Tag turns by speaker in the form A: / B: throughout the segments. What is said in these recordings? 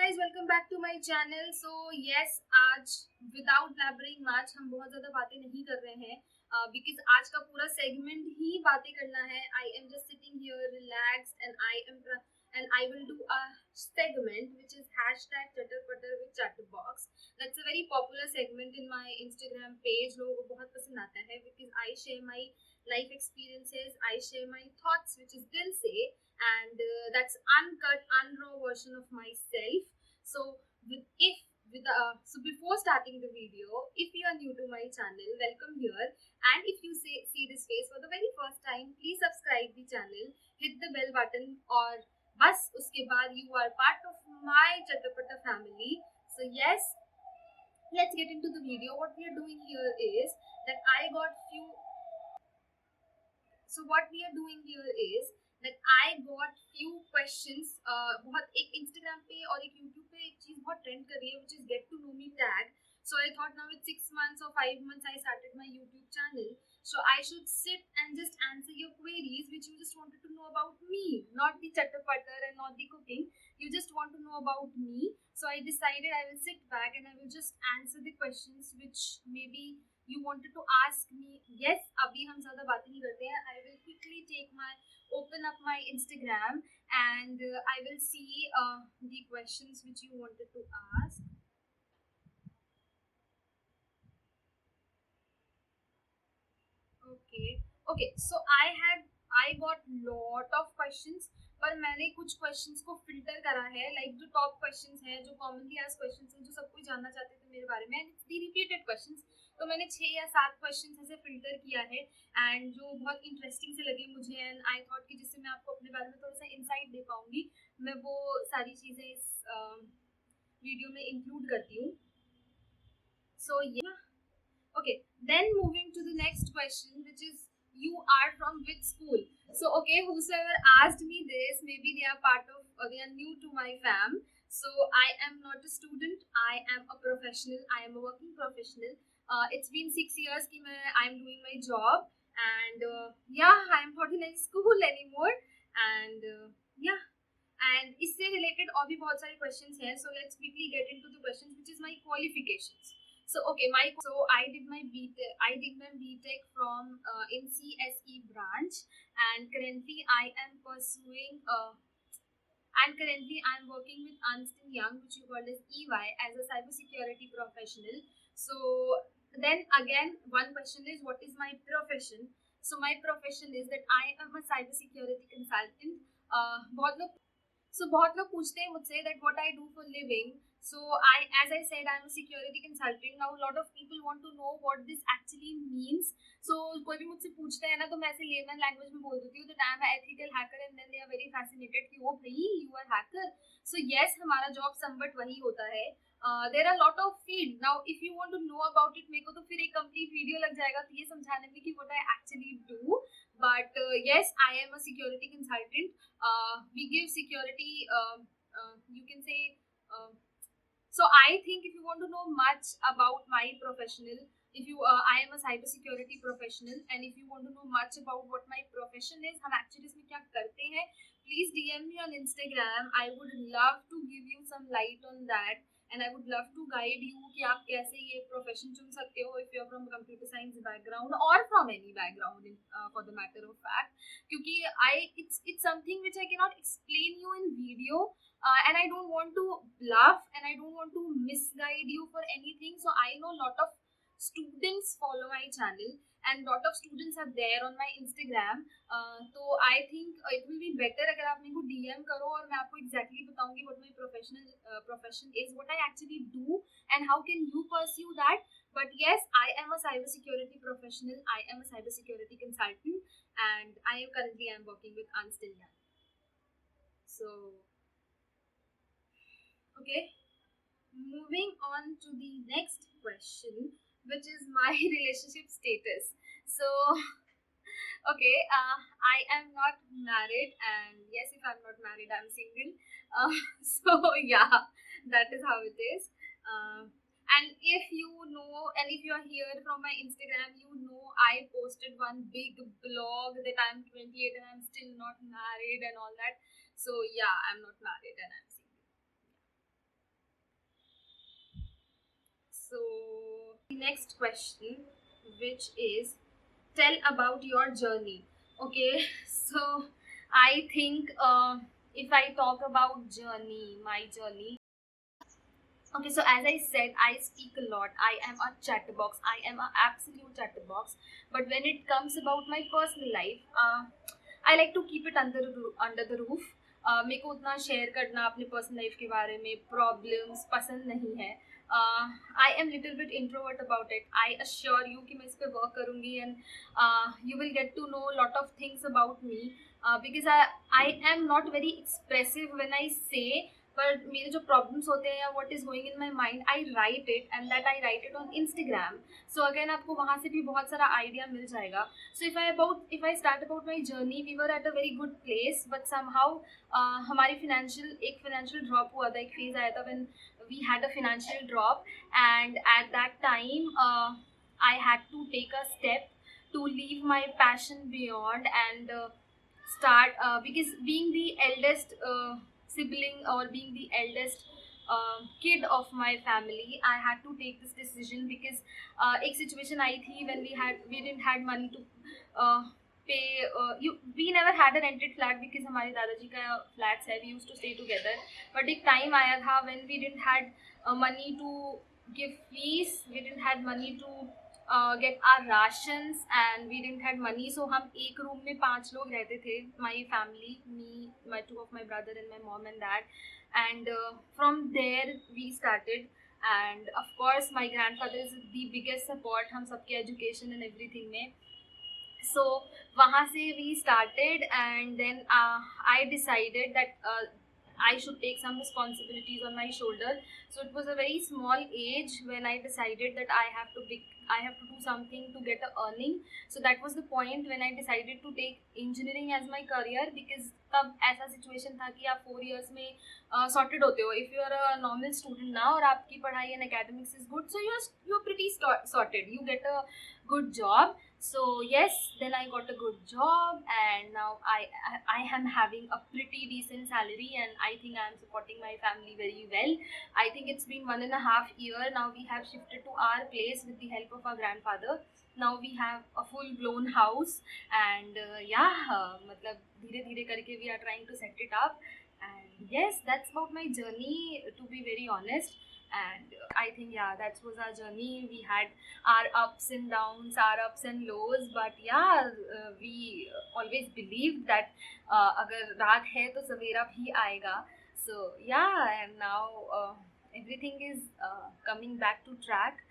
A: Guys welcome back to my channel. So yes, आज without blabbering much हम बहुत ज़्यादा बातें नहीं कर रहे हैं बिकॉज आज का पूरा सेगमेंट ही बातें करना है। I am just sitting here relaxed and I will do a segment which is hashtag चटर with chatterbox. That's a very popular segment in my Instagram page. लोगों को बहुत पसंद आता है because I share my life experiences, I share my thoughts which is दिल से, and that's uncut unraw version of myself. So so before starting the video, if you are new to my channel, welcome here. And if you see this face for the very first time, please subscribe the channel, hit the bell button, or bas uske baad you are part of my Chatapata family. So yes, let's get into the video. What we are doing here is that I got few so what we are doing here is that I got few questions. बहुत एक Instagram पे और एक YouTube पे एक चीज बहुत trend कर रही है, which is get to know me tag. So I thought now with 6 months or 5 months I started my YouTube channel, so I should sit and just answer your queries which you just wanted to know about me, not the chatter putter and not the cooking. You just want to know about me. So I decided I will sit back and I will just answer the questions which maybe you wanted to ask me. Yes, abhi hum zyada baatein nahi karte hain. I will quickly open up my Instagram, and I will see the questions which you wanted to ask. Okay, so I got lot of questions, पर मैंने कुछ questions को filter करा है, like जो top questions हैं, जो commonly asked questions हैं, जो सब कोई जानना चाहते थे मेरे बारे में, एंड दी रिपीटेड क्वेश्चंस. तो मैंने 6 या 7 क्वेश्चंस ऐसे फिल्टर किया है, एंड जो बहुत इंटरेस्टिंग से लगे मुझे, एंड आई थॉट कि जिससे मैं आपको अपने बारे में थोड़ा सा इंसाइट दे पाऊंगी, मैं वो सारी चीज़ें इस वीडियो में इंक्लूड करती हूँ. सो okay, then moving to the next question, which is you are from which school? So okay, whosoever asked me this, maybe they are part of or they are new to my fam. So I am not a student, I am a professional, I am a working professional. It's been 6 years कि I'm doing my job, and yeah, I am not in any school anymore. And yeah, and इससे related और भी बहुत सारे questions हैं. So let's quickly get into the questions, which is my qualifications. So okay, I did my BTech from in CSE branch, and currently I am pursuing and currently I am working with Ernst and Young, which you call as EY, as a cybersecurity professional. So then again, one question is what is my profession? So my profession is that I am a cybersecurity consultant. बहुत लोग बहुत लोग पूछते हैं मुझसे that what I do for living. So as I said, I'm a security consultant. Now a lot of people want to know what this actually means. So कोई भी मुझसे पूछता है ना, तो मैं ऐसे layman language में बोल देती हूँ that I'm an ethical hacker, and then they are very fascinated कि ओ भाई you are hacker. So yes, हमारा job somewhat वही होता है. There are a lot of field. Now if you want to know about it, मेरे को तो फिर एक complete video लग जाएगा तो ये समझाने में कि what I actually do. But yes, I am a security consultant. We give security, you can say, so I think if you want to know much about my professional, if you I am a cyber security professional, and if you want to know much about what my profession is, हम actually इसमें क्या करते हैं, please DM me on Instagram. I would love to give you some light on that, and I would love to guide you कि आप कैसे ये profession चुन सकते हो if you are from a computer science background or from any background for the matter of fact. क्योंकि it's something which I cannot explain you in video, and I don't want to bluff, and I don't want to misguide you for anything. So I know a lot of students follow my channel, and lot of students are there on my Instagram. तो I think it will be better अगर आप मेरे को DM करो और मैं आपको exactly बताऊंगी what my profession is, what I actually do, and how can you pursue that. But yes, I am a cybersecurity professional, I am a cybersecurity consultant, and I am currently working with Ernst & Young. So okay, moving on to the next question, which is my relationship status. So okay, I am not married, and yes, if I'm not married, I'm single. So yeah, that is how it is. And if you know, and if you are here from my Instagram, you know I posted one big blog that I'm 28 and I'm still not married and all that. So yeah, I'm not married and I'm single. next question, which is tell about your journey. Okay, so I think if I talk about journey, my journey. Okay, so as I said, I speak a lot. I am a chatterbox. I am an absolute chatterbox. But when it comes about my personal life, I like to keep it under the roof. मेरे को उतना share करना अपने personal life के बारे में problems पसंद नहीं है. I am little bit introvert about it. I assure you कि मैं इस पर वर्क करूँगी and you will get to know lot of things about me because I am not very expressive when I say. पर मेरे जो problems होते हैं या what is going in my mind I write it and that I write it on Instagram. So again आपको वहाँ से भी बहुत सारा आइडिया मिल जाएगा. So if I start about my journey, we were at a very good place but somehow हमारी financial drop हुआ था. एक फेज आया था when we had a financial drop and at that time I had to take a step to leave my passion beyond and start because being the eldest sibling or being the eldest kid of my family, I had to take this decision because एक situation आई थी when we didn't had money to pay. We never had a rented flat because हमारे दादाजी का flats है. We used to stay together. But एक time आया था when we didn't had money to give fees, we didn't had money to get our rations and we didn't had money. So हम एक room में 5 लोग रहते थे. My family, me, my 2 of my brother and my mom and dad. And from there we started. And of course my grandfather is the biggest support हम सबके education and everything में. So वहाँ से we started and then I decided that I should take some responsibilities on my shoulder. So it was a very small age when I decided that I have to do something to get a earning. So that was the point when I decided to take engineering as my career because तब ऐसा situation था कि आप 4 years में sorted होते हो. If you are a normal student now और आपकी पढ़ाई and academics is good, so you're pretty sorted. You get a good job. So yes, then I got a good job and now I am having a pretty decent salary and I think I am supporting my family very well. I think it's been 1.5 years now. We have shifted to our place with the help of our grandfather. Now we have a full blown house and मतलब धीरे धीरे करके we are trying to set it up. And yes, that's about my journey, to be very honest. And I think that was our journey. We had our ups and downs, our ups and lows, but we always believed that अगर रात है तो सवेरा भी आएगा. So and now everything is coming back to track.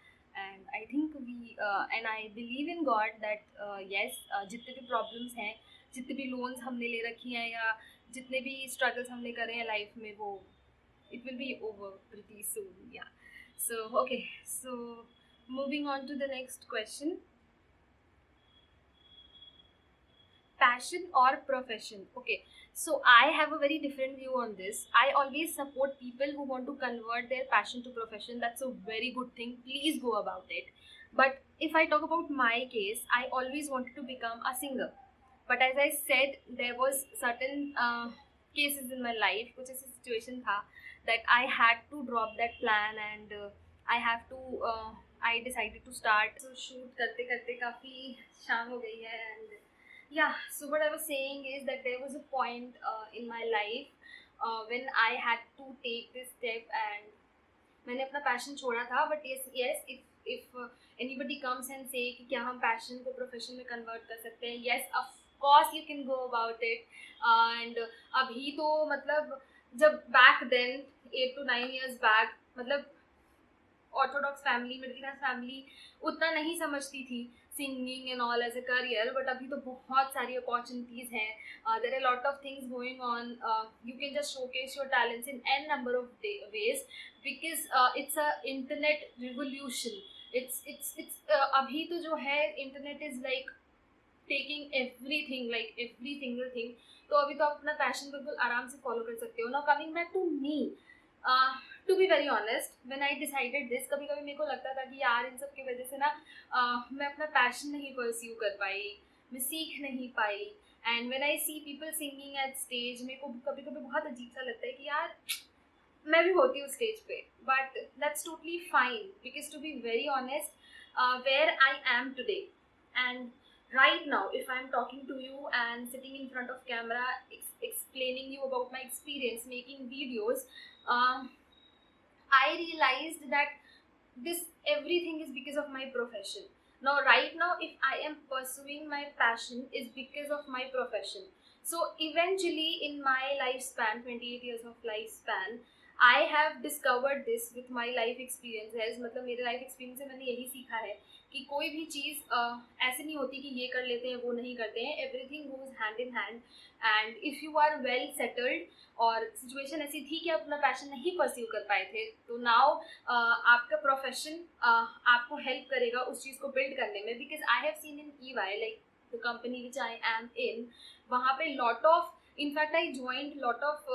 A: And I think and I believe in God that yes, जितने भी problems हैं, जितने भी loans हमने ले रखी हैं या जितने भी struggles हमने करे हैं life में, वो it will be over pretty soon. So okay, so moving on to the next question. Passion or profession? Okay, so I have a very different view on this. I always support people who want to convert their passion to profession. That's a very good thing. Please go about it. But if I talk about my case, I always wanted to become a singer. But as I said, there was certain cases in my life, which is a situation tha, that I had to drop that plan and I decided to start. So shoot करते करते काफ़ी शाम हो गई है and so what I was saying is that there was a point in my life when I had to take this step and मैंने अपना passion छोड़ा था. But yes, if anybody comes and say कि क्या हम passion को profession में convert कर सकते हैं, yes of course you can go about it. and अभी तो मतलब जब back then 8 to 9 years back मतलब orthodox family, middle class family उतना नहीं समझती थी singing and all as a career. But अभी तो बहुत सारी अपॉर्चुनिटीज़ हैं. There are lot of things going on. You can just showcase your talents in an number of ways because it's a internet revolution. It's अभी तो जो है internet is like taking everything, like every single thing. तो अभी तो आप अपना passion बिल्कुल आराम से फॉलो कर सकते हो. Now coming back to me, to be very honest, when I decided this, कभी कभी मेरे को लगता था कि यार इन सब की वजह से ना मैं अपना पैशन नहीं परस्यू कर पाई, मैं सीख नहीं पाई. And when I see people singing at stage, मेरे को कभी कभी बहुत अजीब सा लगता है कि यार मैं भी होती हूँ स्टेज पे. But that's totally fine because to be very honest where I am today. And right now, if I'm talking to you and sitting in front of camera, explaining you about my experience making videos, um, I realized that this everything is because of my profession. Now right now, if I am pursuing my passion, is because of my profession. So eventually in my lifespan, 28 years of lifespan, I have discovered this with my life experiences. मतलब मेरे life experience से मैंने यही सीखा है कि कोई भी चीज़ ऐसे नहीं होती कि ये कर लेते हैं वो नहीं करते हैं. Everything goes hand in hand. And if you are well settled और सिचुएशन ऐसी थी कि आप अपना पैशन नहीं परस्यू कर पाए थे, तो नाउ आपका प्रोफेशन आपको हेल्प करेगा उस चीज़ को बिल्ड करने में. Because I have seen in EY, like the company which I am in, वहाँ पे lot of, in fact I joined lot of,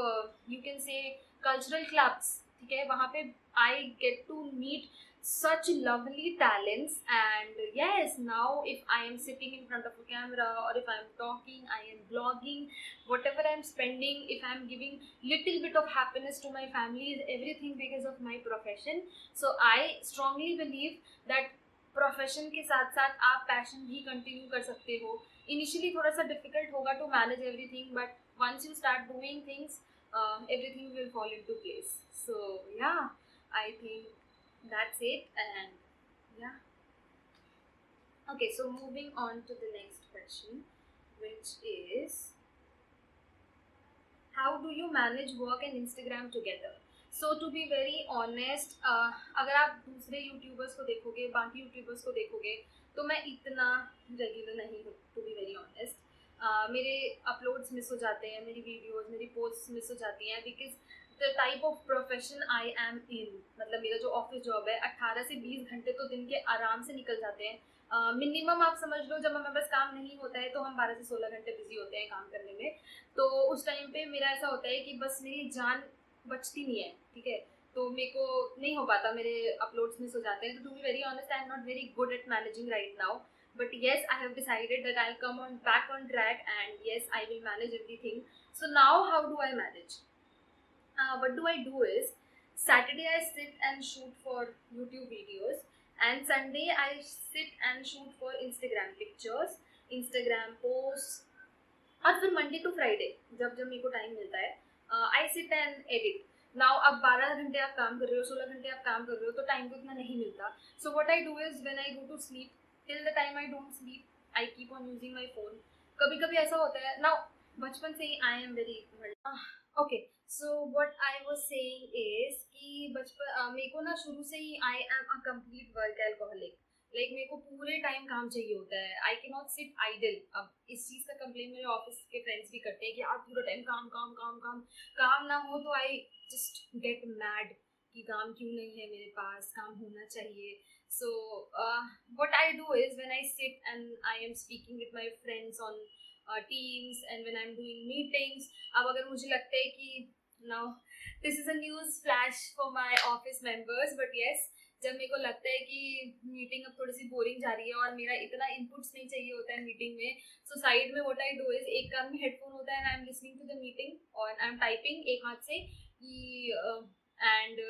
A: you can say cultural clubs. ठीक है, वहाँ पे I get to meet such lovely talents. And yes, now if I am sitting in front of a camera or if I am talking, I am blogging, whatever I am spending, if I am giving little bit of happiness to my family, is everything because of my profession. So I strongly believe that profession के साथ साथ आप passion भी continue कर सकते हो. Initially थोड़ा सा डिफिकल्ट होगा to manage everything, but once you start doing things, everything will fall into place. So yeah, I think that's it. And yeah, okay, so moving on to the next question, which is, how do you manage work and Instagram together? So to be very honest, अगर आप दूसरे YouTubers को देखोगे, बाकी YouTubers को देखोगे, तो मैं इतना रेगुलर नहीं हूँ. टू बी वेरी ऑनेस्ट, मेरे अपलोड्स मिस हो जाते हैं, मेरी वीडियोस, मेरी पोस्ट मिस हो जाती हैं, because the type of profession I am in, मतलब मेरा जो ऑफिस जॉब है, 18 से 20 घंटे तो दिन के आराम से निकल जाते हैं. मिनिमम आप समझ लो, जब हमें बस काम नहीं होता है तो हम 12 से 16 घंटे बिजी होते हैं काम करने में. तो उस टाइम पे मेरा ऐसा होता है कि बस मेरी जान बचती नहीं है. ठीक है, तो मेरे को नहीं हो पाता, मेरे अपलोड्स मिस हो जाते हैं. तो to be very honest, I am not very good at managing right now. But yes, I have decided that I'll come on back on track, and yes, I will manage everything. So now how do I manage? What do I do is, Saturday I sit and shoot for YouTube videos, and Sunday I sit and shoot for Instagram pictures, Instagram posts. और फिर Monday to Friday जब जब मेरे को time मिलता है, I sit and edit. Now अब 12 घंटे आप काम कर रहे हो, 16 घंटे आप काम कर रहे हो, तो टाइम तो इतना नहीं मिलता. So what I do is, when I go to sleep, till the time I don't sleep, I keep on using my phone. कभी कभी ऐसा होता है. नाउ बचपन से ही I am very, okay, so what I was saying is कि बचपन मेरे को ना शुरू से ही, I am a complete work alcoholic. Like मेरे को पूरे टाइम काम चाहिए होता है. I can not sit idle. अब इस चीज़ का कंप्लेन मेरे ऑफिस के फ्रेंड्स भी करते हैं कि यार पूरा टाइम काम काम काम काम. काम ना हो तो आई जस्ट गेट मैड कि काम क्यों नहीं है मेरे पास, काम होना चाहिए. सो what I do is, when I sit and I am speaking with my friends on teams and when I am doing meetings. अब अगर मुझे लगता है कि now this is a news flash for my office members, but yes, जब मेरे को लगता है कि मीटिंग अब थोड़ी सी बोरिंग जा रही है और मेरा इतना इनपुट्स नहीं चाहिए होता है मीटिंग में, सो साइड में व्हाट आई डू इज, एक कान में हेडफोन होता है and I am listening to the meeting और आई एम टाइपिंग एक हाथ से कि, एंड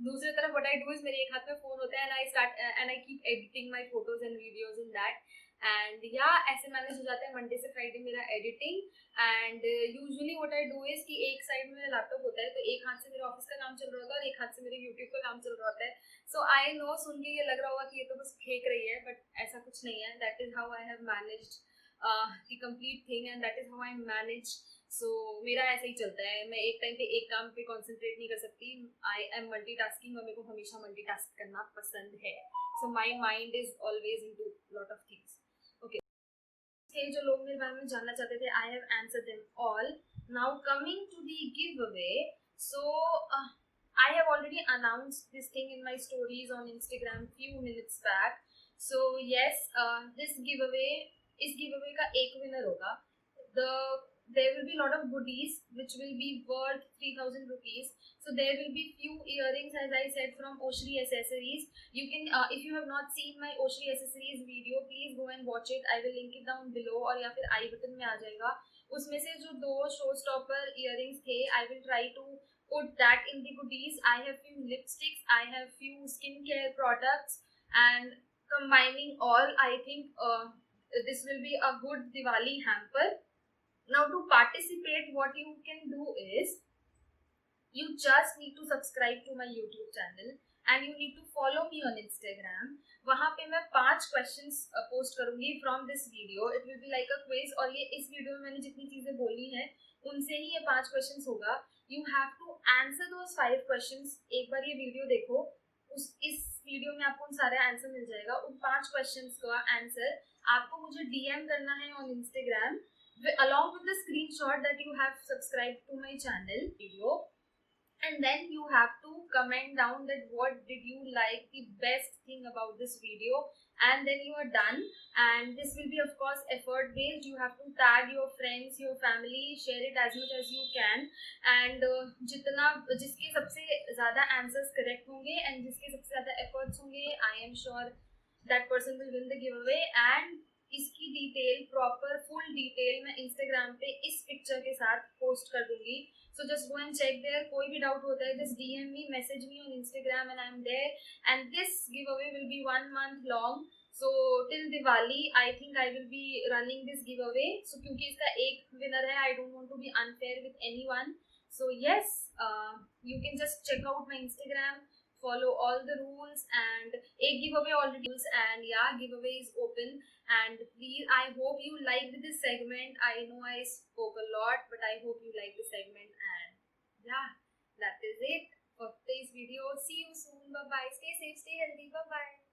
A: दूसरी तरफ व्हाट आई डू इज, मेरे एक हाथ में फोन होता है and I start and I keep editing my photos and videos in that. And या ऐसे मैनेज हो जाता है मंडे से फ्राइडे मेरा editing. And usually what I do is कि एक साइड में मेरा लैपटॉप होता है, तो एक हाथ से मेरे ऑफिस का काम चल रहा होता है और एक हाथ से मेरे यूट्यूब का काम चल रहा होता है. सो आई नो, सुन के ये लग रहा होगा कि ये तो बस फेंक रही है, बट ऐसा कुछ नहीं है. That is how I have managed the complete thing and that is how I manage. So मेरा ऐसा ही चलता है. मैं एक टाइम पे एक काम पे कॉन्सेंट्रेट नहीं कर सकती. आई एम मल्टीटास्किंग और मेरे को हमेशा मल्टीटास्क करना पसंद है. So my mind is always into lot of things. Okay, जो लोग मेरे बारे में जानना चाहते थे, I have answered them all. Now coming to the giveaway. So I have already announced this thing in my stories on Instagram few minutes back. So yes, this giveaway, इस giveaway का एक winner होगा. There will be lot of goodies which will be worth 3,000 rupees. So there will be few earrings, as I said, from Oshri Accessories. You can, if you have not seen my Oshri Accessories video, please go and watch it. I will link it down below और या फिर आई button में आ जाएगा. उसमें से जो 2 showstopper earrings थे, I will try to put that in the goodies. I have few lipsticks, I have few skincare products, and combining all, I think this will be a good Diwali hamper. Now to participate, what you can do is you just need to subscribe to my YouTube channel and you need to follow me on Instagram. वहाँ पे मैं 5 questions post करूँगी from this video. It will be like a quiz और ये इस video में मैंने जितनी चीजें बोली हैं उनसे ही ये 5 questions होगा. You have to answer those 5 questions. एक बार ये वीडियो देखो, इस वीडियो में आपको उन सारे आंसर मिल जाएगा. उन 5 questions का आंसर आपको मुझे DM करना है on Instagram along with the screenshot that you have subscribed to my channel video. And then you have to comment down that what did you like the best thing about this video, and then you are done. And this will be of course effort based. You have to tag your friends, your family, share it as much as you can. And जितना जिसके सबसे ज़्यादा answers correct होंगे and जिसके सबसे ज़्यादा efforts होंगे, I am sure that person will win the giveaway. And इसकी डिटेल प्रॉपर फुल डिटेल मैं इंस्टाग्राम पे इस पिक्चर के साथ पोस्ट कर दूंगी. So just go and check there. कोई भी डाउट होता है just DM me, message me on Instagram and I'm there. And this giveaway will be 1 month long. So till Diwali I think I will be running this giveaway. So क्योंकि इसका एक winner है, I don't want to be unfair with anyone. So yes, you can just check out my Instagram, follow all the rules, and एक giveaway already rules, and yeah, giveaway is open. And please, I hope you liked this segment. I know I spoke a lot, but I hope you liked the segment. And yeah, that is it for today's video. See you soon. Bye bye. Stay safe, stay healthy. Bye bye.